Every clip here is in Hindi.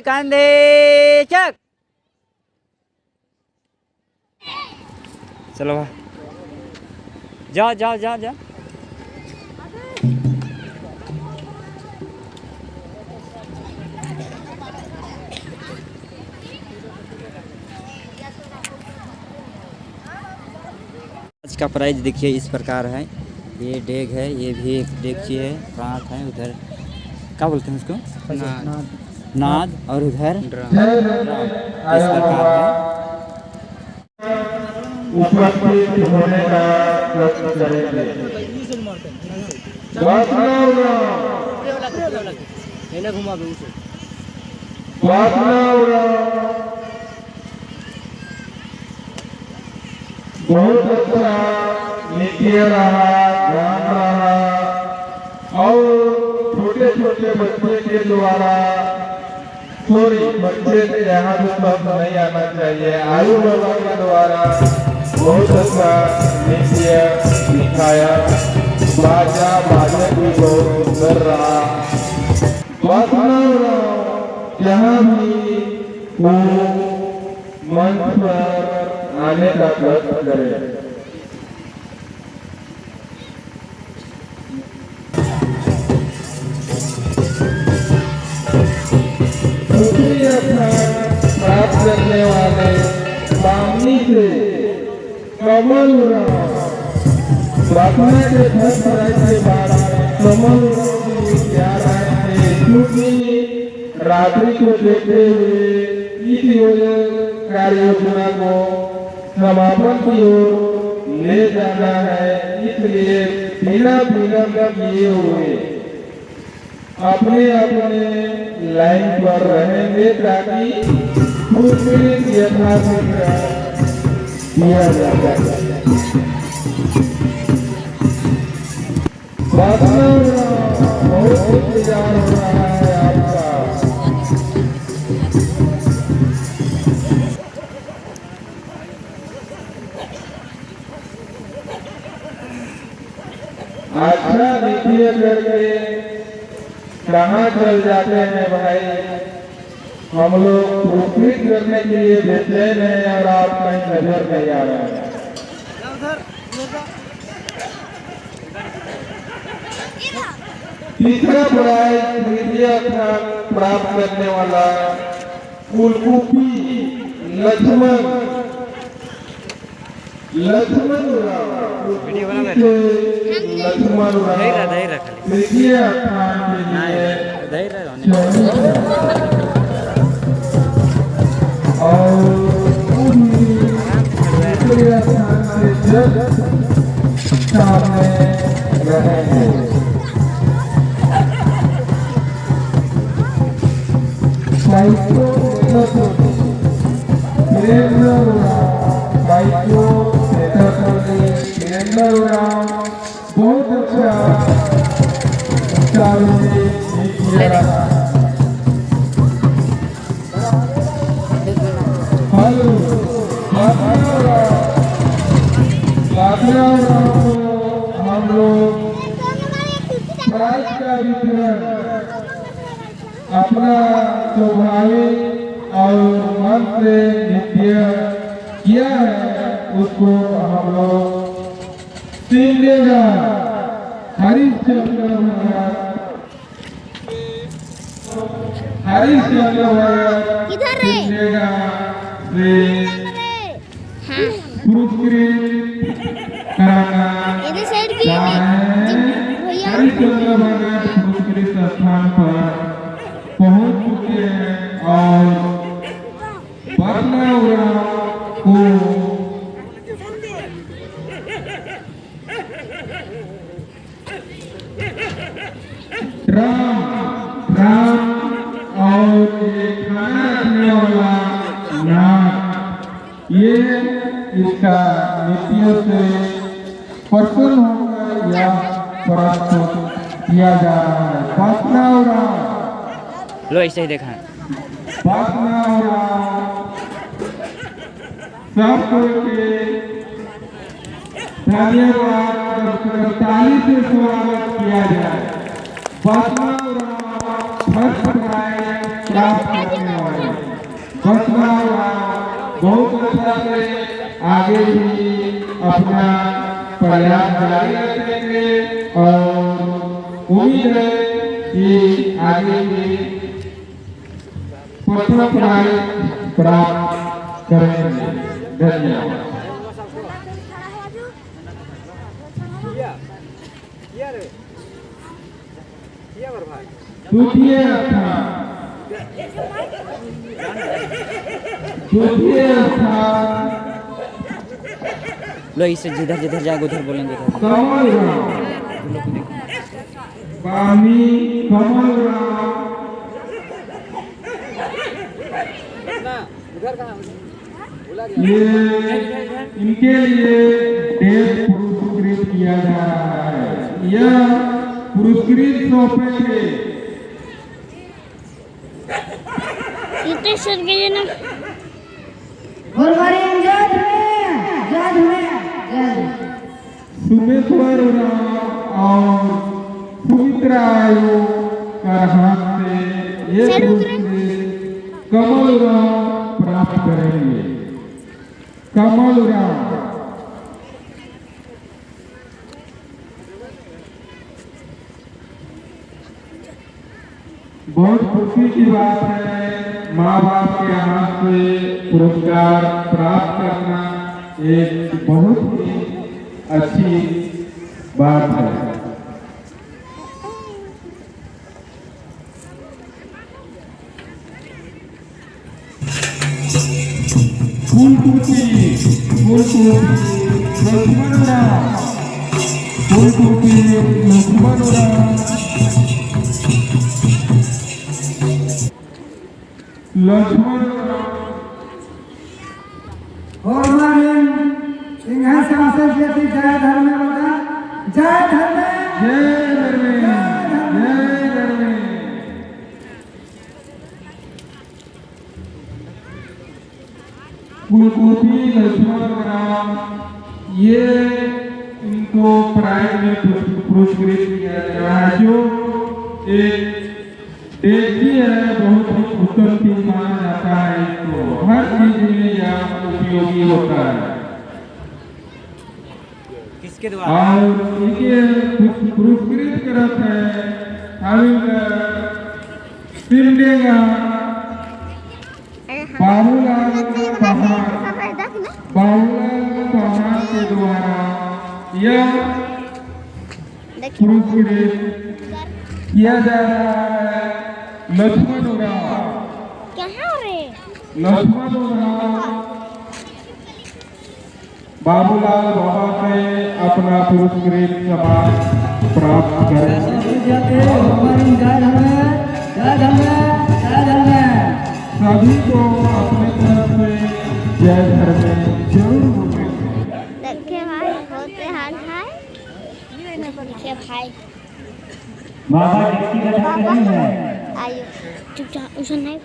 कांदे चक। चलो भाई जाओ जाओ जाओ जाओ। आज का प्राइस देखिए इस प्रकार है। ये डेग है, ये भी एक डेगची है, प्रांत है, उधर क्या बोलते हैं उसको, नाद, और उधर ड्रम। इस प्रकार है। उपस्थित होने का प्रश्न करेंगे। बहुत अच्छा नृत्य रहा, गान रहा, और छोटे छोटे बच्चे के द्वारा, सॉरी बच्चे के यहाँ भी शब्द नहीं आना चाहिए, आयु बाबा के द्वारा बहुत अच्छा नृत्य दिखाया। बाजा बाजा भी बहुत सुंदर रहा। जहाँ भी वो मंच पर आने का प्रयत्न करें। प्राप्त करने वाले सामने से कमल प्रार्थना के फर्स्ट प्राइज के बाद कमल तैयार आए थे, क्योंकि रात्रि को देखते हुए इस कार्य योजना को समापन की ओर ले जाना है, इसलिए बिना विलंब किए हुए अपने अपने लाइन पर रहेंगे ताकि यथाशीघ्र किया जा सके। बहुत इंतजार हो रहा है आपका। अच्छा नृत्य करके कहाँ चल जाते हैं भाई, हम लोग प्रोत्साहित करने के लिए बेचैन हैं और आप कहीं नजर नहीं आ रहे हैं। तीसरा प्राइज तृतीय स्थान प्राप्त करने वाला फूलकुपी लक्ष्मण तृतीय स्थान के लिए और तृतीय स्थान से जज सामने रहेंगे। बहुत अच्छा हम लोग प्राइज का वितरण अपना स्वाभाविक और मन से नृत्य किया है, उसको हम लोग सिंगेगा हरिश्चंद्र इधर रे पुरस्कृत कराना इधर साइड भी भैया हरिश्चंद्र भगत पुरस्कृत स्थान पर पहुंच चुके हैं और पटना को राम और ये खाना रखने वाला नाम, ये इसका नीतियों से प्रसन्न होकर या प्रस्तुत किया जा रहा है। पटना लो ऐसे ही देखा सबको धन्यवाद ताली से स्वागत किया जाए। फर्स्ट प्राइज प्राप्त करने वाले बसवा बहुत अच्छा से आगे भी अपना प्रयास जारी रखेंगे और उम्मीद है कि आगे भी प्रथम प्राइज प्राप्त करेंगे। धन्यवाद। द्वितीय स्थान लो इससे जिधर जिधर जाएगा उधर बोलेंगे कमल राम बामी कमल राम ये इनके लिए डेढ़ पुरस्कृत किया जा रहा है। यह पुरस्कृत सौंपेंगे सर के ना सुमेश्वर राम और सुमित्रा आयोग का हाथ से ये पुरस्कृत कमल राम प्राप्त करेंगे। कमल राम बहुत खुशी की बात है, माँ बाप के हाथ से पुरस्कार प्राप्त करना एक बहुत ही अच्छी बात है। फूलकुटी लक्ष्मण राम फूलकुटी लक्ष्मण राम लक्ष्मण सिंहासन से जय धर्म जय धर्म जय धर्म जय धर्म। फूलकुटी लक्ष्मण राम ये इनको प्राइज में पुरस्कृत किया जा रहा है, जो एक देखिए है बहुत ही उत्तम चीज माना जाता है। इसको हर चीज में यह उपयोगी होता है किसके द्वारा और इनके पुरस्कृत करत है सिमडेगा बाबूलाल पहाड़ के द्वारा यह पुरस्कृत किया जा रहा है। लक्ष्मण राम कहाँ रे लक्ष्मण राम बाबूलाल बाबा से अपना पुरस्कृत सम्मान प्राप्त करें। सभी को अपने तरफ से जय धर्म जरूर बोलेंगे। देखे भाई होते हाल है देखे भाई बाबा व्यक्तिगत नहीं है। आयो चुपचाप उसे नहीं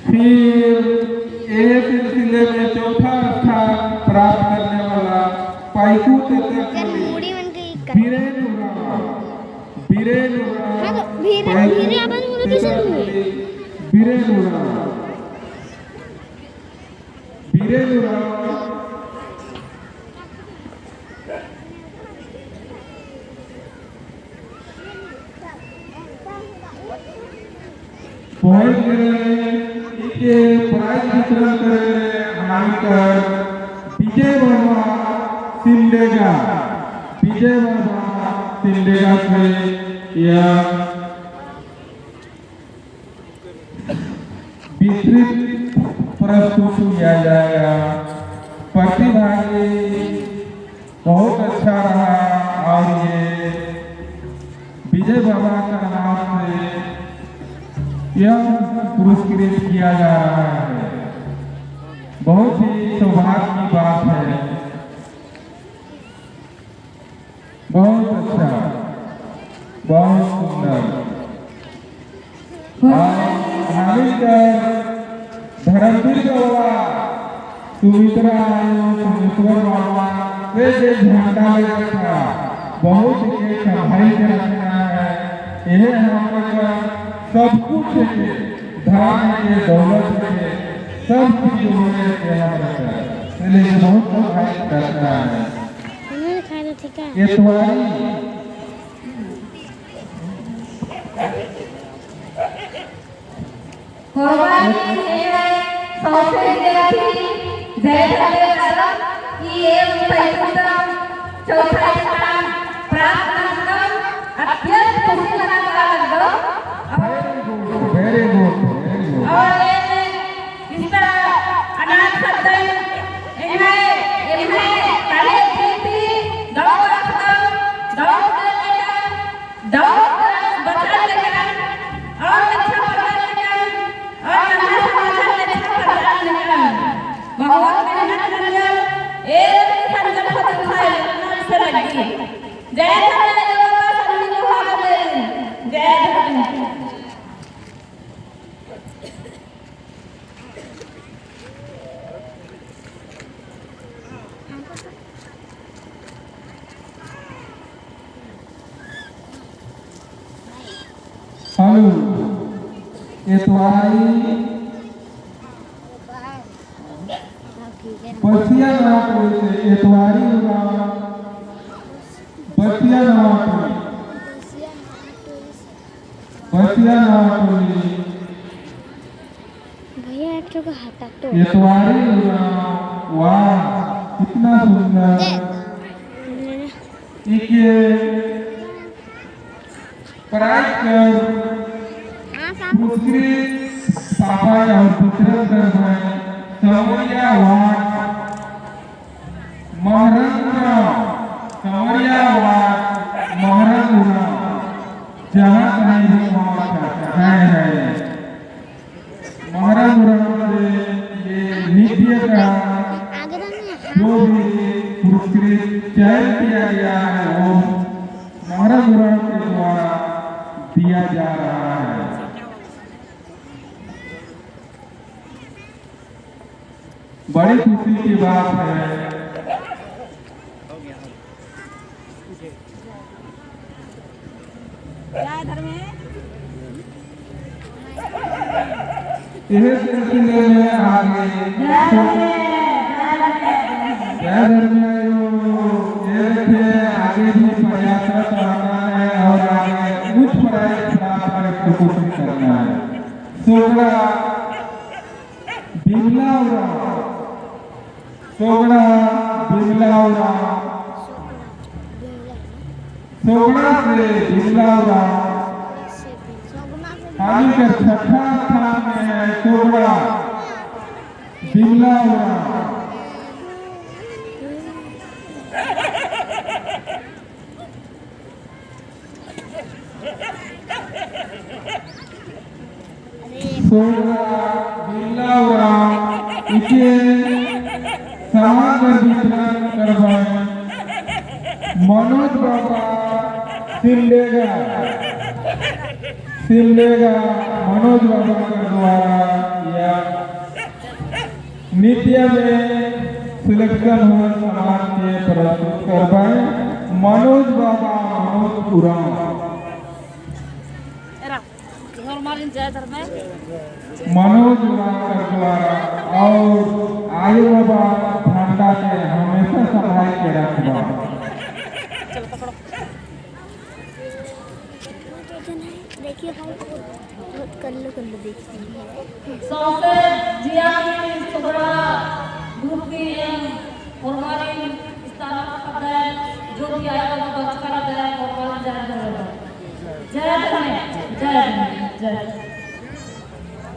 फिर एक सिलसिले में चौथा स्थान प्राप्त करने वाला पाइकू मूड़ी बन गई बीरेनुरा हाँ तो भीरे अपन मुझे कैसे हुए बीरेनुरा पहुंच गए। इनके प्राइज वितरण करे हमारे विजय वर्मा सिंडेगा से यह विस्तृत प्रस्तुत किया जाएगा। प्रतिभागी बहुत अच्छा रहा और ये विजय बाबा का नाम से यह पुरस्कृत किया जा रहा है। बहुत ही सौभाग्य की बात है। बहुत अच्छा, बहुत सुंदर। धर्मवीर बाबा सुमित्रा सुमेश्वर बाबा वे झंडा लगा था, बहुत ही संभाल के रखना है। यह हमारा सब कुछ है, धन है, दौलत है, सब चीज उन्होंने यहाँ रखा है, इसलिए बहुत सहायता करता है। उन्होंने खाना ठीक है। ये तुम्हारी वेरी गुड हेलो ये तुम्हारी बसिया नाटोली से ये तुम्हारी बसिया नाटोली भैया एक को हटा तो ये तुम्हारी वाह कितना सुंदर ये प्राइज कर पुरस्कृत सफाई और वितरण कर रहे संवरिया वार्ड महरंगपुरा जहाँ कहीं भी वहाँ है महरंगपुरा से ये नित्य का जो भी पुरस्कृत चयन किया गया है वो महरंगपुरा के द्वारा दिया जा रहा है। बड़ी खुशी की बात है। यह सिलसिले में आगे आगे भी प्रयासरत रहना है और आगे उच्च प्राइज प्राप्त करने की कोशिश करना है। सोगड़ा बिमलाउरा सोगड़ा बिमलाउरा सोगड़ा से बिमलाउरा हाल के छठा स्थान में है सोगड़ा बिमलाउरा। सोगड़ा बिमलाउरा इसे सामान वितरण करवाएं मनोज बाबा सिलेगा मनोज बाबा के द्वारा या नित्य में सिलेक्शन हुए सामान के प्रस्तुत करवाएं मनोज बाबा मनोजपुरा मनोज बाबा के द्वारा और आयु बाबा भांडा के हमेशा संभाल के रखवा। देखिए भाई बहुत कर लो देखिए सौसे जिया की सुबड़ा ग्रुप की हमारी स्थापना करता है जो भी आया वो बच कर आता है और जय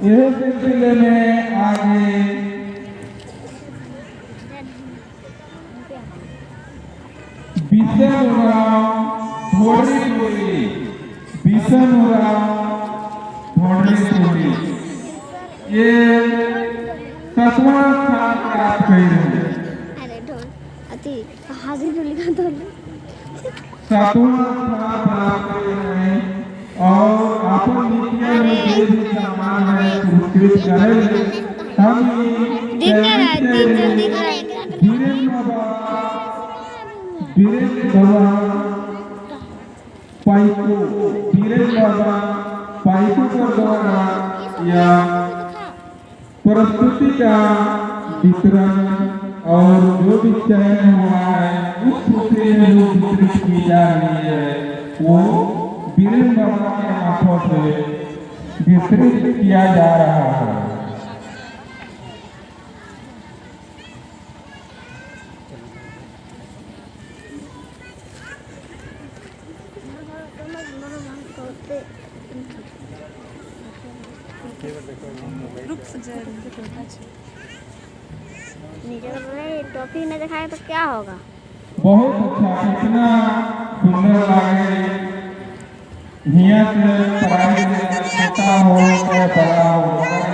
यह सिलसिले में आगे बिशनराम भोड़ी ये 7वां स्थान प्राप्त कर रहे हैं। अरे ढोल अति हाजिर जो लिखा तो 7वां स्थान प्राप्त कर रहे हैं और अपन नीतियां में जो भी सामान है पुरस्कृत करेंगे। हम वीरेंद्र बाबा पाइको वीरेंद्र बाबा पाइपों द्वारा या प्रस्तुति का वितरण और जो भी चयन हुआ है उस खुशी में जो वितरित की जा रही है वो वीरेंद्र बाबा के हाथों से वितरित किया जा रहा है। टॉफी न दिखाए तो क्या होगा? बहुत अच्छा, इतना सुंदर लगे हिया से पढ़ाई छोटा हो चाहे बड़ा हो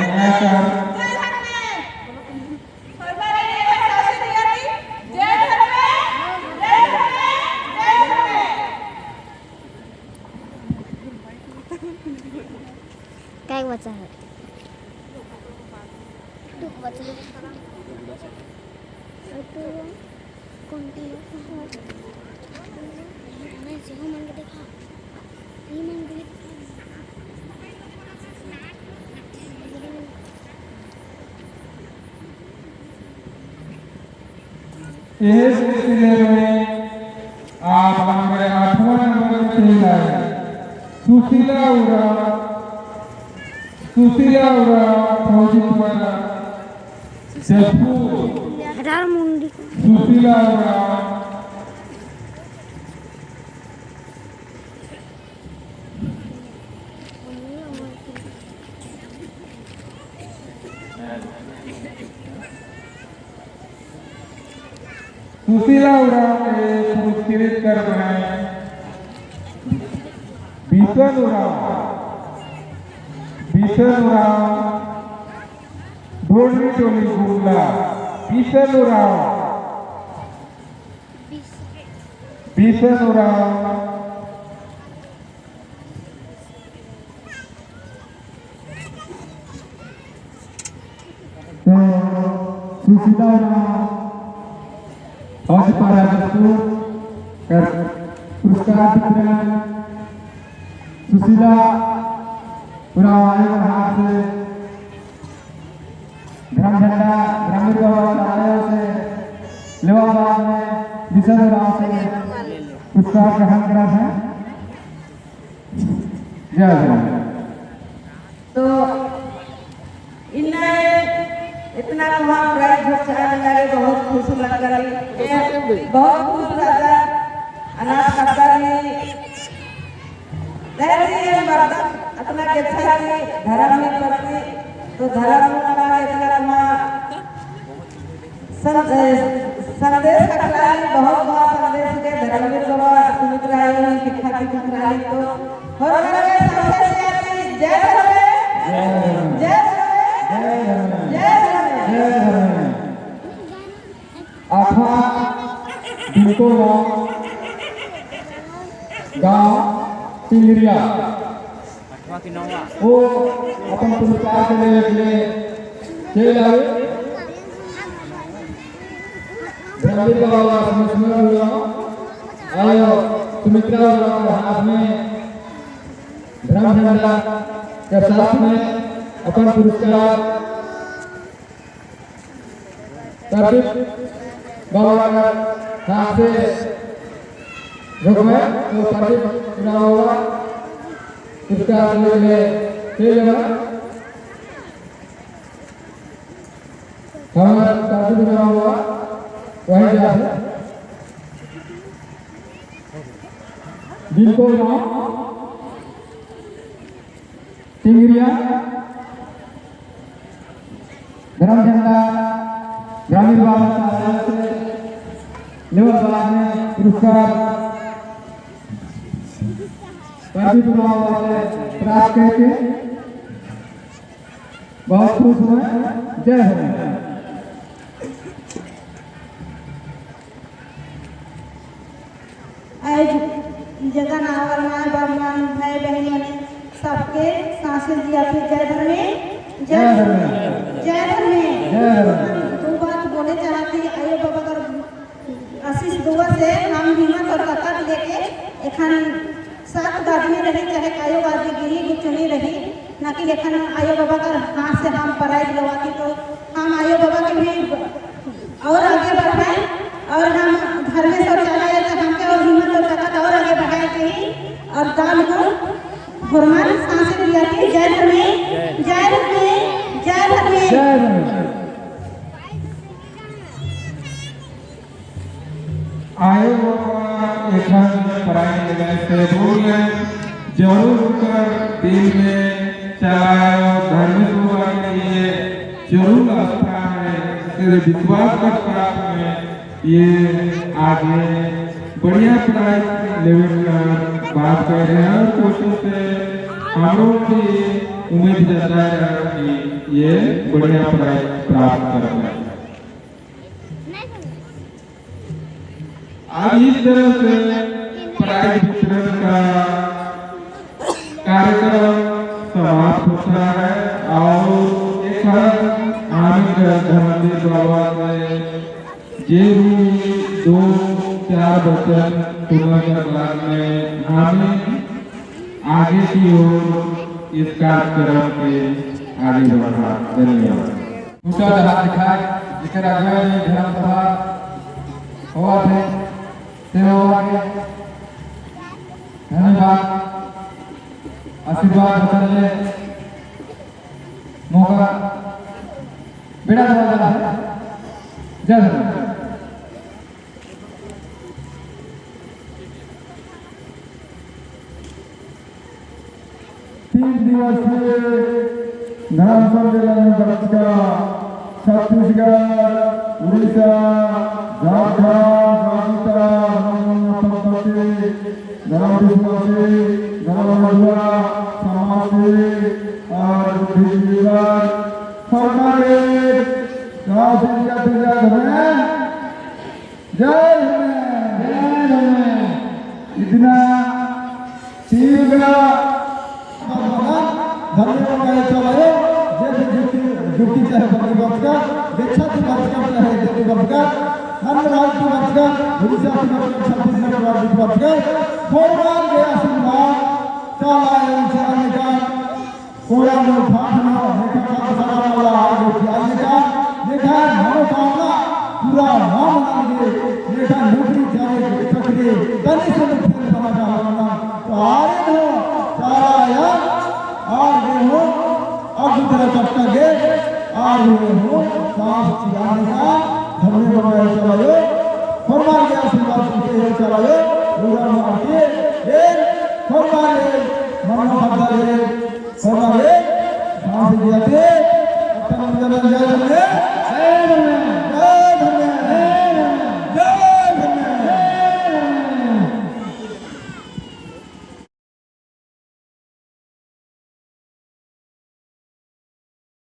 हिया का क्या बच्चा है? बच्चा इस सिलसिले में आप हमारे 8वां नंबर खेल आए सुशीला उरा फौजी द्वारा जयपुर मुंडी सुशीला उरा सुशीला उरा के पुरस्कृत कर रहे हैं भीषण उराव ढोलरी टोली गुमला भीषण उराव तो सुशीला उराव और पारा कर पुरस्कार वितरण सुशीला उराव हाथ से ग्राम झंडा ग्रामीण विद्यालय से लेवाबाद में भीषण उराव से पुरस्कार ग्रहण करा है। जय तो इन्हें इतना वहाँ प्राइज लगे बहुत खुश लग रही बहुत खुश लगा अनाथ अपना के धर्म में करती तो धर्म संदेश बहुत बड़ा संदेश के धर्म में सुमित्रा शिक्षा की सुमित्राली तो जय गाँव टिंगरिया वो अपन पुरस्कार के लिए खेल आए आयो सुमित्रा हाथ में धर्म झंडा के साथ में अपन पुरस्कार बाबा हाथ से रुकवाए तो पार्टी चुनाव होगा पुरस्कार ले हमारा पार्टी चुनाव होगा वहीं जाए जिनको टिंगरिया धर्म झंडा ग्रामीण विद्यालय से लेवल में पुरस्कार पार्टी चुनाव प्राप्त करके बहुत खुश हुए। जय हो। जगह नावल भाई बहन सबके सांसें दिया फिर जय धर्मे दो बात बोले चाहती आयो बाबा कर आशीष दुआ से हम हिम्मत और ताकत लेके एखन सात गाजनी रही चाहे कायो गाजनी गिरी गुचुनी रही ना कि लेखन आयो बाबा का हाथ से हम प्राइज लवाती तो हम आयो बाबा के भी और आगे बढ़ाएं और हम घर में शौचालय तो हमके और हिम्मत और ताकत और आगे बढ़ाए के ही और दान को फरमान सांसें दिया कि जय धर्म जय धर्म जय धर्म आयो बाबा एखन पढ़ाई लगाए से बोल जरूर कर दिल में चलाओ धर्म सेवा के लिए जरूर आस्था है तेरे विश्वास के साथ में ये आगे बढ़िया पढ़ाई लेवल पर बात कर रहे हैं और कोशिश से हम लोग भी उम्मीद जता है कि ये बढ़िया पढ़ाई प्राप्त कर पाए। आज इस तरह से प्राइज वितरण का कार्यक्रम समाप्त होता है और एक आनंद धर्मदेव बाबा से जे भी 2-4 वचन सुनने के बाद में हमें आगे की ओर इस कार्यक्रम के आगे बढ़ा। धन्यवाद। ऊंचा हाथ दिखाए जिसका अगुवाई धर्म सभा हुआ थे सेवा के धन्यवाद आशीर्वाद बदलने मौका बेड़ा दरवाजा है। जय धर्म। 3 दिवसीय धर्म सम्मेलन वर्ष का छत्तीसगढ़, उड़ीसा, झारखंड, धर्म विश्वासी, धर्म महुआ, समाजी और बुद्धिजीवी सरकारी गाँव से जय इतना शीघ्र धन्यवाद चलाए जुटी चाहे वर्ष का दीक्षा की वर्ष का चाहे देवी वर्ष का धन्यवाद की वर्ष का उड़ीसा की वर्ष का छत्तीसगढ़ वर्ष का भगवान के आशीर्वाद चलाए चलाने का कोड़ा में फाटना देखा सारा वाला आगे चलाने का देखा मनोकामना पूरा नाम मांगे देखा नौकरी चाहे सकते तनी से मुक्ति बना चाहना तो आरे हो सारा आगे हो अब तेरा कष्ट गे आगे हो सांस चलाने का धर्म बनाए चलाओ फरमान के आशीर्वाद से चलाओ पूरा मार के एक फरमान ले मनो शब्द ले फरमान ले सांस दिया